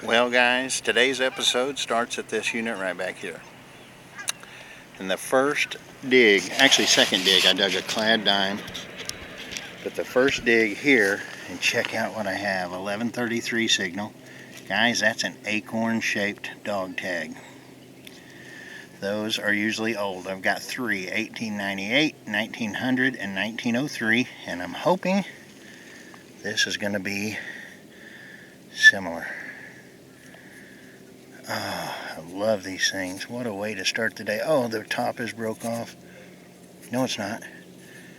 Well guys, today's episode starts at this unit right back here. And the first dig, actually second dig, I dug a Clad dime. But the first dig here, and check out what I have, 1133 signal. Guys, that's an acorn shaped dog tag. Those are usually old. I've got three, 1898, 1900, and 1903. And I'm hoping this is going to be similar. Oh, I love these things. What a way to start the day. Oh, the top is broke off. No, it's not.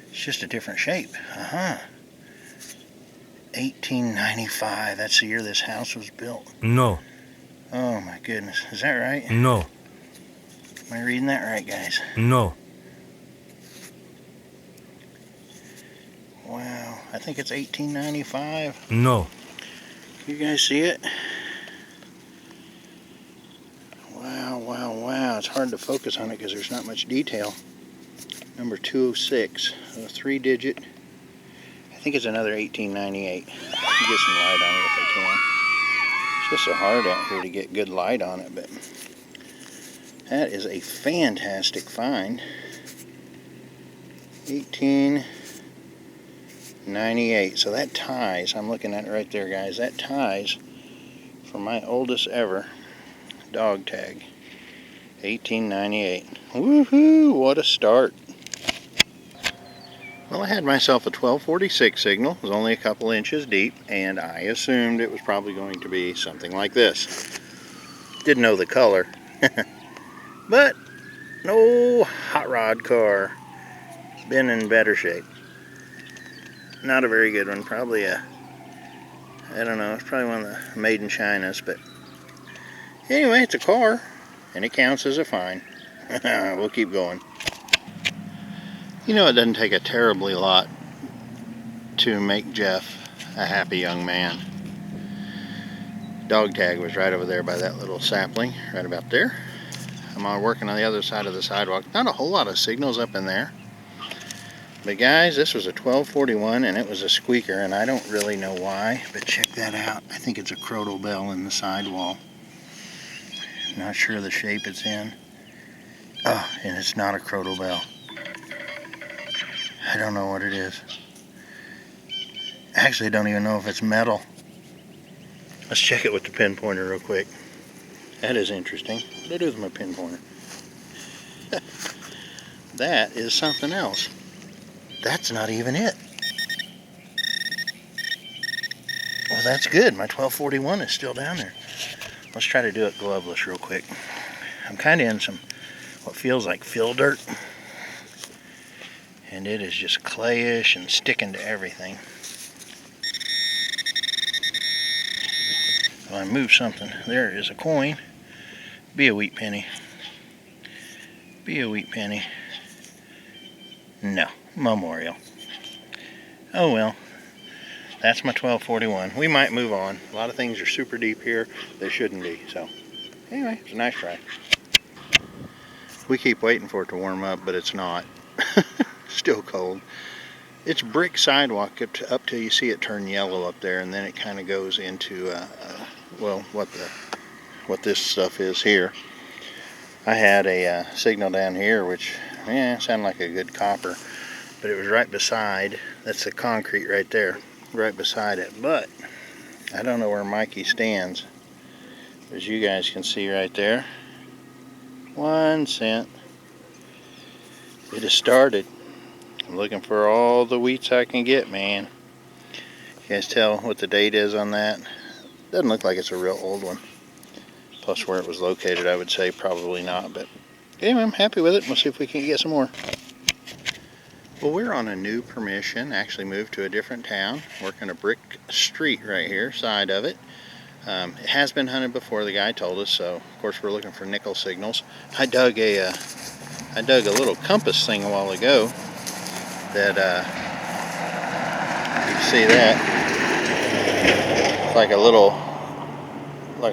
It's just a different shape. 1895. That's the year this house was built. No. Oh, my goodness. Is that right? No. Am I reading that right, guys? No. Wow. I think it's 1895. No. You guys see it? Wow, wow, wow. It's hard to focus on it because there's not much detail. Number 206. A 3-digit. I think it's another 1898. Get some light on it if I can. It's just so hard out here to get good light on it, but that is a fantastic find. 1898. So that ties. I'm looking at it right there, guys. That ties for my oldest ever dog tag. 1898. Woohoo! What a start. Well, I had myself a 1246 signal. It was only a couple inches deep, and I assumed it was probably going to be something like this. Didn't know the color. But no hot rod car. It's been in better shape. Not a very good one. Probably I don't know, it's probably one of the made in China's, but anyway, it's a car, and it counts as a find. We'll keep going. You know, it doesn't take a terribly lot to make Jeff a happy young man. Dog tag was right over there by that little sapling, right about there. I'm working on the other side of the sidewalk. Not a whole lot of signals up in there. But guys, this was a 1241, and it was a squeaker, and I don't really know why, but check that out. I think it's a crotal bell in the sidewall. Not sure the shape it's in. Oh, and it's not a crotal bell. I don't know what it is. Actually, I don't even know if it's metal. Let's check it with the pinpointer real quick. That is interesting. What did I do with my pinpointer? That is something else. That's not even it. Well, that's good. My 1241 is still down there. Let's try to do it gloveless real quick. I'm kind of in some what feels like fill dirt. And it is just clayish and sticking to everything. If I move something, there is a coin. Be a wheat penny. Be a wheat penny. No, memorial. Oh well. That's my 1241. We might move on. A lot of things are super deep here. They shouldn't be. So anyway, it's a nice try. We keep waiting for it to warm up, but it's not. Still cold. It's brick sidewalk up till you see it turn yellow up there, and then it kind of goes into well, what this stuff is here. I had a signal down here, which sounded like a good copper, but it was right beside. That's the concrete right there, right beside it. But I don't know where Mikey stands. As you guys can see right there, 1 cent. It has started. I'm looking for all the wheats I can get, man. You guys tell what the date is on that? Doesn't look like it's a real old one. Plus where it was located, I would say probably not. But anyway, I'm happy with it. We'll see if we can get some more. Well, we're on a new permission. Actually moved to a different town. Working a brick street right here, side of it. It has been hunted before, the guy told us. So, of course, we're looking for nickel signals. I dug a little compass thing a while ago. That you can see that it's like a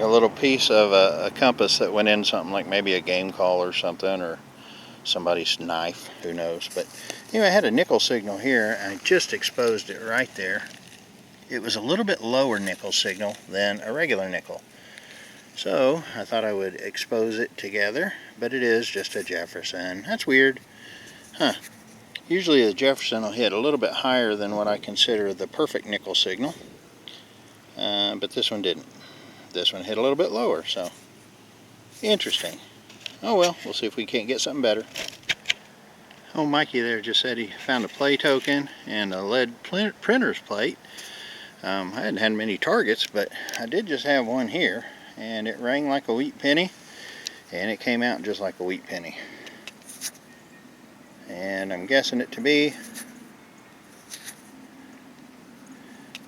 little piece of a compass that went in something like maybe a game call or something, or somebody's knife, who knows. But anyway, I had a nickel signal here, and I just exposed it right there. It was a little bit lower nickel signal than a regular nickel. So I thought I would expose it together, but it is just a Jefferson. That's weird. Huh. Usually the Jefferson will hit a little bit higher than what I consider the perfect nickel signal. But this one didn't. This one hit a little bit lower, so interesting. Oh well, we'll see if we can't get something better. Oh, Mikey there just said he found a play token and a lead printer's plate. I hadn't had many targets, but I did just have one here, and it rang like a wheat penny, and it came out just like a wheat penny. And I'm guessing it to be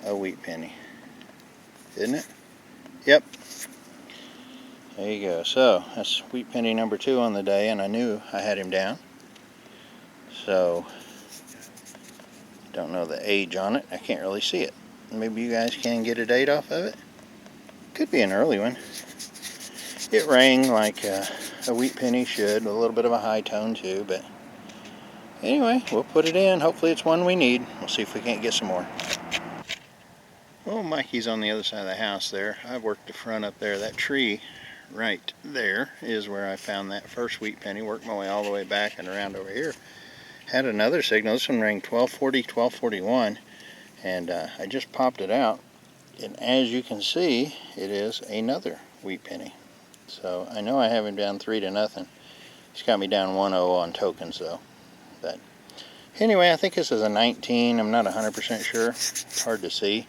a wheat penny, isn't it? Yep. There you go. So that's wheat penny number 2 on the day, and I knew I had him down. So don't know the age on it. I can't really see it. Maybe you guys can get a date off of it. Could be an early one. It rang like a wheat penny should, with a little bit of a high tone too, but anyway, we'll put it in. Hopefully it's one we need. We'll see if we can't get some more. Well, Mikey's on the other side of the house there. I've worked the front up there. That tree right there is where I found that first wheat penny. Worked my way all the way back and around over here. Had another signal. This one rang 1240, 1241, and I just popped it out. And as you can see, it is another wheat penny. So I know I have him down 3-0. He's got me down 1-0 on tokens though. But anyway, I think this is a 19. I'm not 100% sure. It's hard to see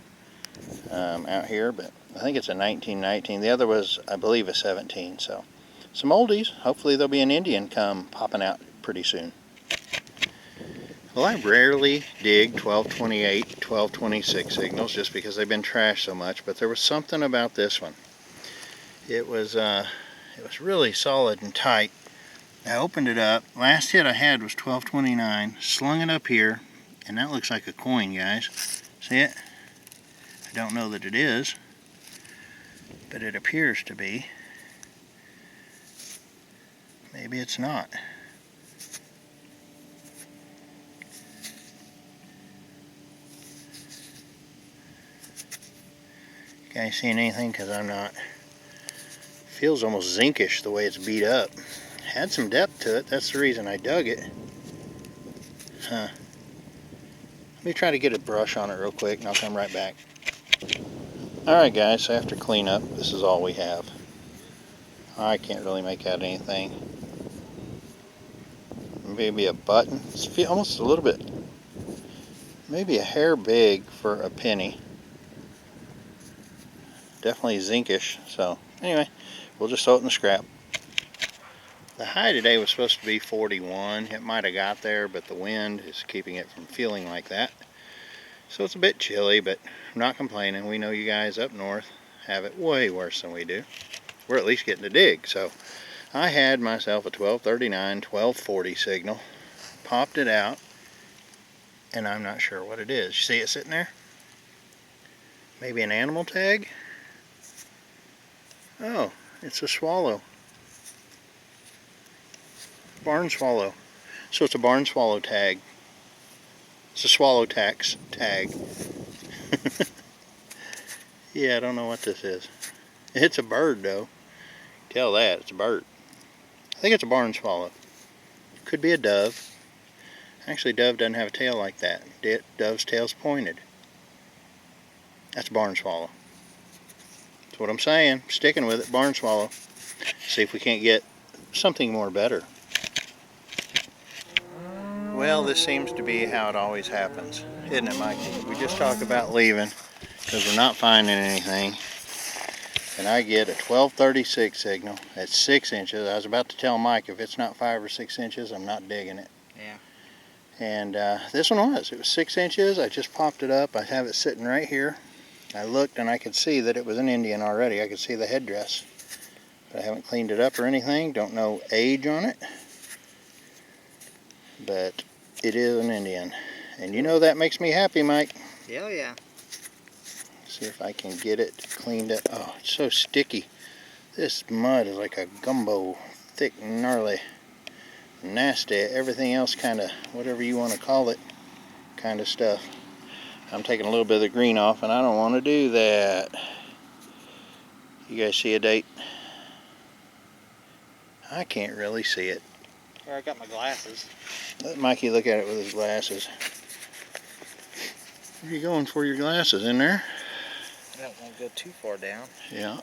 out here, but I think it's a 1919. The other was, I believe, a 17. So some oldies. Hopefully there'll be an Indian come popping out pretty soon. Well, I rarely dig 1228, 1226 signals just because they've been trashed so much, but there was something about this one. It was really solid and tight. I opened it up. Last hit I had was 1229. Slung it up here, and that looks like a coin, guys. See it? I don't know that it is, but it appears to be. Maybe it's not. You guys seeing anything? Because I'm not. Feels almost zinkish the way it's beat up. Had some depth to it. That's the reason I dug it. Huh. Let me try to get a brush on it real quick and I'll come right back. Alright guys, so after cleanup, this is all we have. I can't really make out anything. Maybe a button. It's almost a little bit, maybe a hair big for a penny. Definitely zinkish. So anyway, we'll just throw it in the scrap. The high today was supposed to be 41. It might have got there, but the wind is keeping it from feeling like that. So it's a bit chilly, but I'm not complaining. We know you guys up north have it way worse than we do. We're at least getting to dig. So I had myself a 1239, 1240 signal. Popped it out, and I'm not sure what it is. You see it sitting there? Maybe an animal tag? Oh, it's a swallow. Barn swallow. So it's a barn swallow tag. It's a swallow tax tag. Yeah, I don't know what this is. It's a bird though. Tell that, it's a bird. I think it's a barn swallow. Could be a dove. Actually, dove doesn't have a tail like that. Dove's tail's pointed. That's a barn swallow. That's what I'm saying. Sticking with it, barn swallow. See if we can't get something more better. Well, this seems to be how it always happens, isn't it, Mikey? We just talked about leaving because we're not finding anything. And I get a 1236 signal at 6 inches. I was about to tell Mike, if it's not 5 or 6 inches, I'm not digging it. Yeah. And this one was. It was 6 inches. I just popped it up. I have it sitting right here. I looked and I could see that it was an Indian already. I could see the headdress. But I haven't cleaned it up or anything. Don't know age on it. But it is an Indian. And you know that makes me happy, Mike. Hell yeah. See if I can get it cleaned up. Oh, it's so sticky. This mud is like a gumbo. Thick, gnarly, nasty, everything else kind of, whatever you want to call it, kind of stuff. I'm taking a little bit of the green off, and I don't want to do that. You guys see a date? I can't really see it. Here, I got my glasses. Let Mikey look at it with his glasses. Where are you going for your glasses? In there? I don't want to go too far down. Yeah.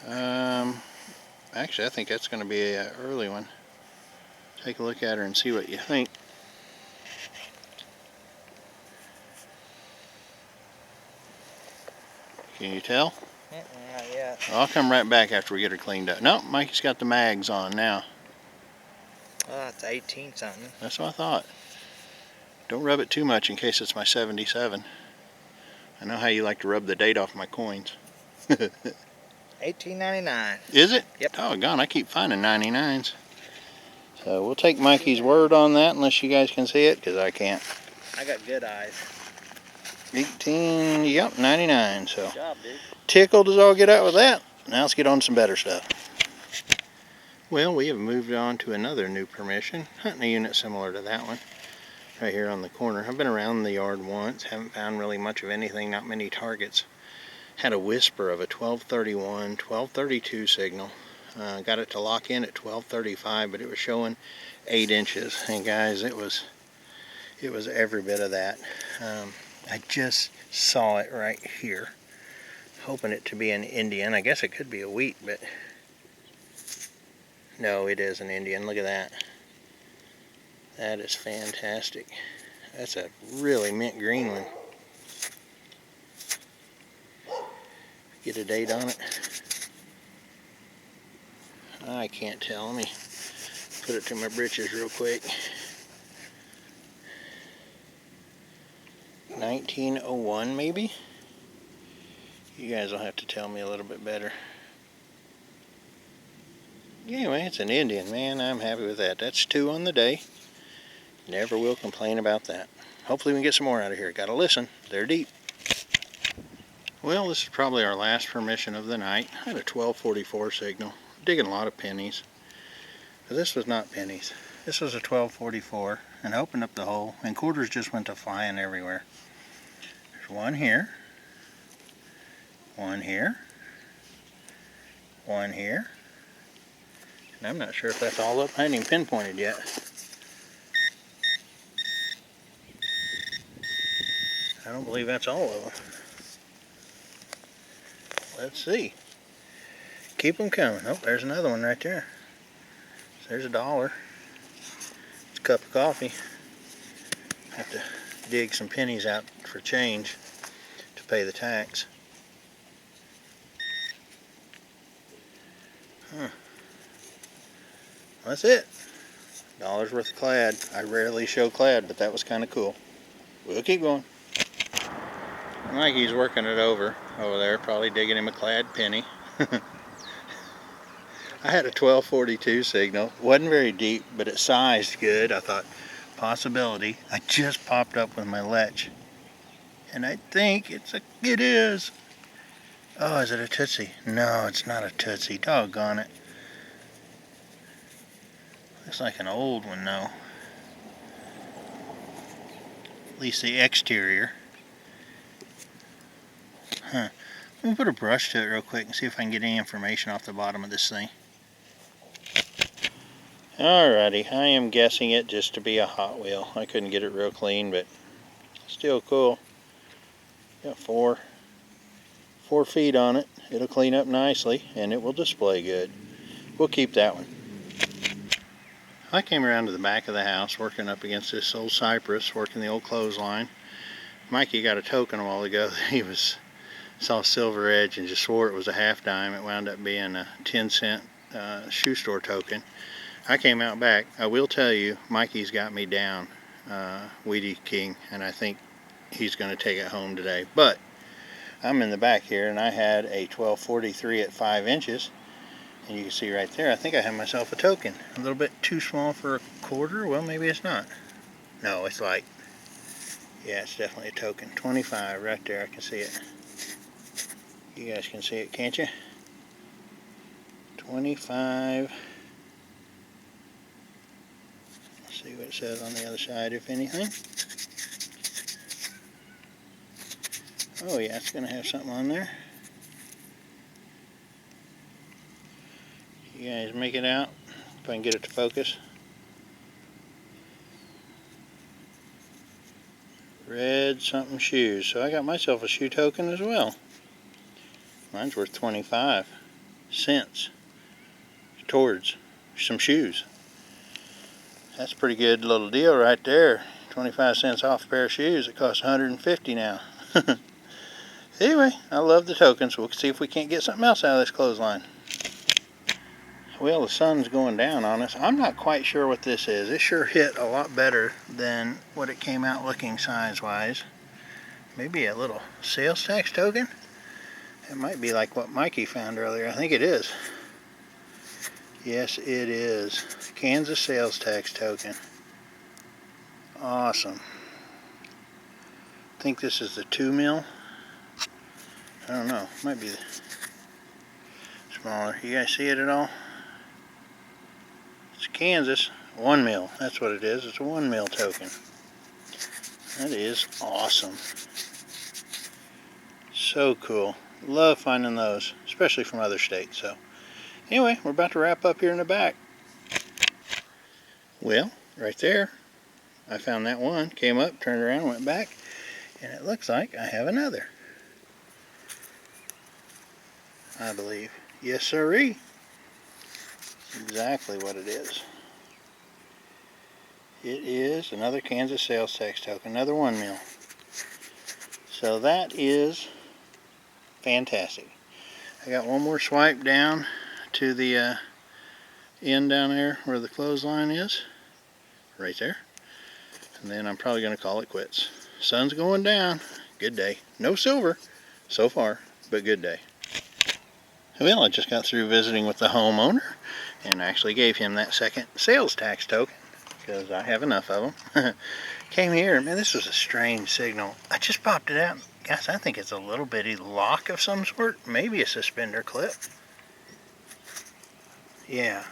Alright. Actually, I think that's going to be an early one. Take a look at her and see what you think. Can you tell? Not yet. I'll come right back after we get her cleaned up. No, Mikey's got the mags on now. Oh, it's 18 something. That's what I thought. Don't rub it too much in case it's my 77. I know how you like to rub the date off my coins. $18.99. Is it? Yep. Doggone, I keep finding 99s. So we'll take Mikey's word on that unless you guys can see it, because I can't. I got good eyes. 18, yep, 99. So Good job, dude. tickled as all get out with that. Now let's get on to some better stuff. Well, we have moved on to another new permission, hunting a unit similar to that one, right here on the corner. I've been around the yard once, haven't found really much of anything, not many targets. Had a whisper of a 1231, 1232 signal. Got it to lock in at 1235, but it was showing 8 inches. And guys, it was every bit of that. I just saw it right here, hoping it to be an Indian. I guess it could be a wheat, but no, it is an Indian. Look at that. That is fantastic. That's a really mint green one. Get a date on it. I can't tell. Let me put it to my britches real quick. 1901 maybe? You guys will have to tell me a little bit better. Anyway, it's an Indian, man. I'm happy with that. That's 2 on the day. Never will complain about that. Hopefully we can get some more out of here. Gotta listen. They're deep. Well, this is probably our last permission of the night. I had a 1244 signal. Digging a lot of pennies. But this was not pennies. This was a 1244, and I opened up the hole, and quarters just went to flying everywhere. There's one here, one here, one here, and I'm not sure if that's all up. I hadn't even pinpointed yet. I don't believe that's all of them. Let's see. Keep them coming. Oh, there's another one right there. There's $1. It's a cup of coffee. Have to dig some pennies out for change to pay the tax. Huh. That's it. $1 worth of Clad. I rarely show Clad, but that was kind of cool. We'll keep going. Mikey's working it over there, probably digging him a Clad penny. I had a 1242 signal. Wasn't very deep, but it sized good. I thought, possibility. I just popped up with my lech, and I think it is. Oh, is it a Tootsie? No, it's not a Tootsie. Doggone it. Looks like an old one, though. At least the exterior. Huh. Let me put a brush to it real quick and see if I can get any information off the bottom of this thing. Alrighty, I am guessing it just to be a Hot Wheel. I couldn't get it real clean, but still cool. Got four feet on it. It'll clean up nicely, and it will display good. We'll keep that one. I came around to the back of the house, working up against this old cypress, working the old clothesline. Mikey got a token a while ago that he saw silver edge and just swore it was a half dime. It wound up being a 10-cent shoe store token. I came out back. I will tell you, Mikey's got me down, Weedy King, and I think he's going to take it home today. But I'm in the back here, and I had a 1243 at 5 inches, and you can see right there, I think I have myself a token. A little bit too small for a quarter. Well, maybe it's not. No, it's like, yeah, it's definitely a token. 25 right there. I can see it. You guys can see it, can't you? 25. See what it says on the other side, if anything. Oh yeah, it's going to have something on there. You guys make it out? If I can get it to focus. Red something shoes. So I got myself a shoe token as well. Mine's worth 25 cents towards some shoes. That's a pretty good little deal right there. 25 cents off a pair of shoes. It costs 150 now. Anyway, I love the tokens. We'll see if we can't get something else out of this clothesline. Well, the sun's going down on us. I'm not quite sure what this is. It sure hit a lot better than what it came out looking size-wise. Maybe a little sales tax token? It might be like what Mikey found earlier. I think it is. Yes, it is. Kansas sales tax token. Awesome. I think this is the 2 mil. I don't know. Might be smaller. You guys see it at all? It's Kansas 1 mil. That's what it is. It's a 1 mil token. That is awesome. So cool. Love finding those, especially from other states. So anyway, we're about to wrap up here in the back. Well, right there, I found that one, came up, turned around, went back, and it looks like I have another. I believe. Yes, sirree. Exactly what it is. It is another Kansas sales tax token, another 1 mil. So that is fantastic. I got one more swipe down to the end down there where the clothesline is. Right there. And then I'm probably going to call it quits. Sun's going down. Good day. No silver so far, but good day. Well, I just got through visiting with the homeowner and actually gave him that second sales tax token because I have enough of them. Came here, man, this was a strange signal. I just popped it out. Guys, I think it's a little bitty lock of some sort. Maybe a suspender clip. Yeah.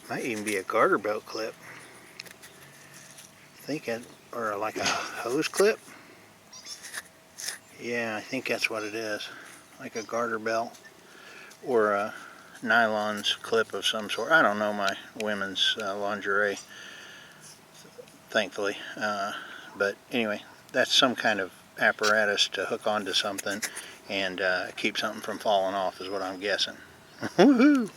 Might even be a garter belt clip. I think it, or like a hose clip. Yeah, I think that's what it is. Like a garter belt. Or a nylon's clip of some sort. I don't know my women's lingerie, thankfully. But anyway, that's some kind of apparatus to hook onto something and keep something from falling off is what I'm guessing. Woohoo!